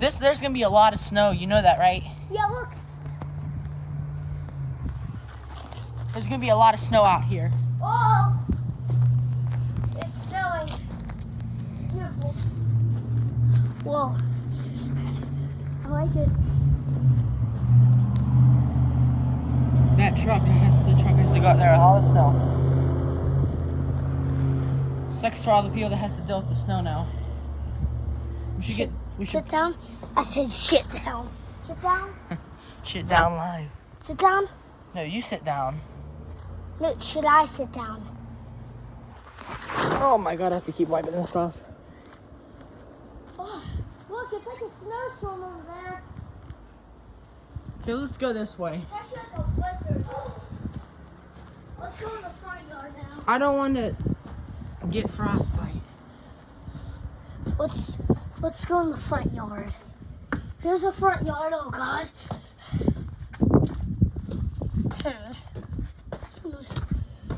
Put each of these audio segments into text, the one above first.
There's gonna be a lot of snow. You know that, right? Yeah, look. There's gonna be a lot of snow out here. Oh, it's snowing. Beautiful. Whoa. I like it. That the truck has to go out there with all the snow. Sucks for all the people that have to deal with the snow now. We should Sit down. I said sit down. Sit down. Sit down live. Sit down. No, you sit down. No, should I sit down? Oh my god, I have to keep wiping this off. Oh, look, it's like a snowstorm over there. Okay, let's go this way. It's actually like a blizzard. Let's go in the front yard now. I don't want to get frostbite. Let's go in the front yard. Here's the front yard. Oh God.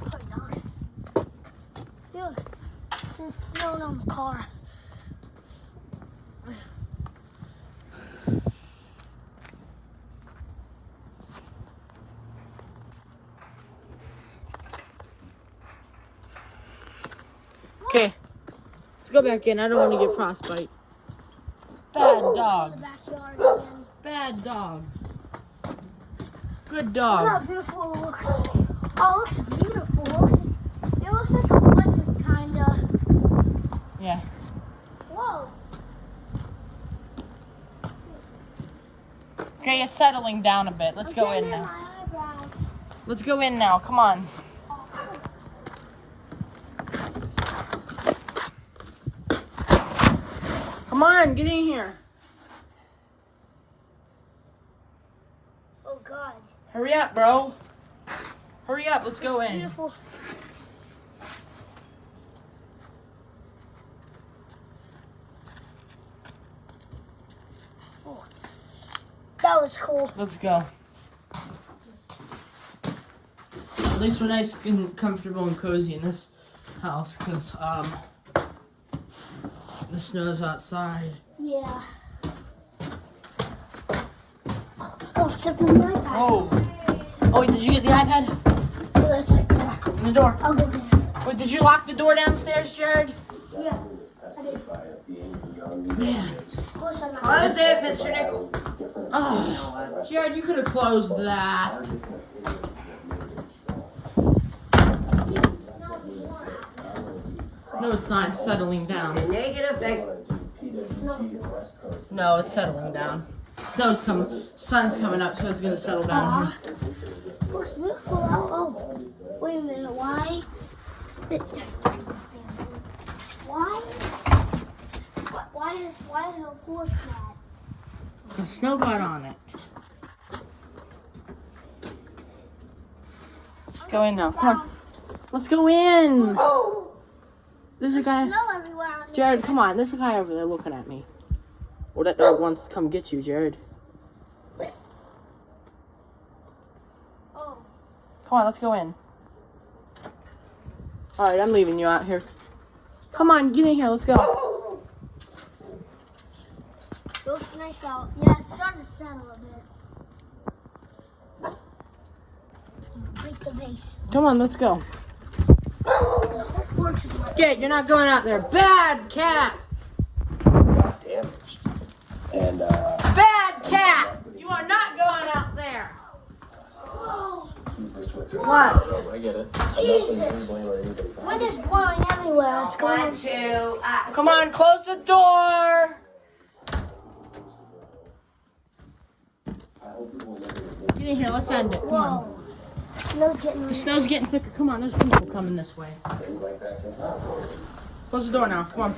Hot dog. Dude, it's snowing on the car. Okay, let's go back in. I don't want to get frostbite. Bad In dog. the backyard again. Bad dog. Good Look dog. how beautiful it looks. Oh, it looks beautiful. It looks like a blizzard, kinda. Yeah. Whoa. Okay, it's settling down a bit. Let's go in now. My eyebrows. Let's go in now. Come on. Come on, get in here. Oh God. Hurry up, bro. Hurry up. Let's go in. Beautiful. Oh, that was cool. Let's go. At least we're nice and comfortable and cozy in this house because the snow's outside. Yeah. Oh, something my iPad. Oh, did you get the iPad? Oh, that's right there. In the door. I'll go get it. Wait, did you lock the door downstairs, Jared? Yeah. was tested by being young Man. Close on Close it, Mr. Nickel. different Oh, Jared, you could have closed that. are different areas that made them strong. No, it's not. It's settling down. Negative X. No, it's settling down. Snow's coming. Sun's coming up, so it's gonna settle down here. Looks beautiful out. Oh, wait a minute. Why? Why is a porch mat? The snow got on it. Let's go in now. Come on. Let's go in. There's a guy. Snow everywhere on this. Jared, come on. There's a guy over there looking at me. Well, that dog wants to come get you, Jared. Oh, Come on, let's go in. Alright, I'm leaving you out here. Come on, get in here. Let's go. it looks nice out. Yeah, it's starting to settle a bit. Break the vase. Come on, let's go. The whole porch is wet. Get, you're not going out there. Bad cat. Got damaged. And Bad cat. You are not going out there. Oh, I get it. Jesus! Wind is blowing everywhere. It's going. One, two. Come on, close the door. Get in here. Let's end it. Come on. Whoa. Snow's getting. The snow's getting thicker. Come on, there's people coming this way. things like that can happen. Close the door now. Come on.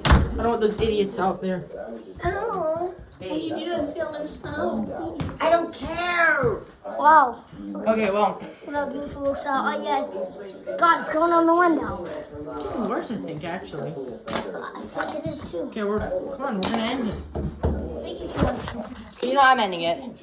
I don't want those idiots out there. Oh. What are you doing filming snow? I don't care. Wow. Okay, well, What a beautiful looks out. Oh yeah. God, it's going on the window. it's getting worse, I think, actually. I think it is too. Okay, come on, we're gonna end it. I think it can. You know I'm ending it.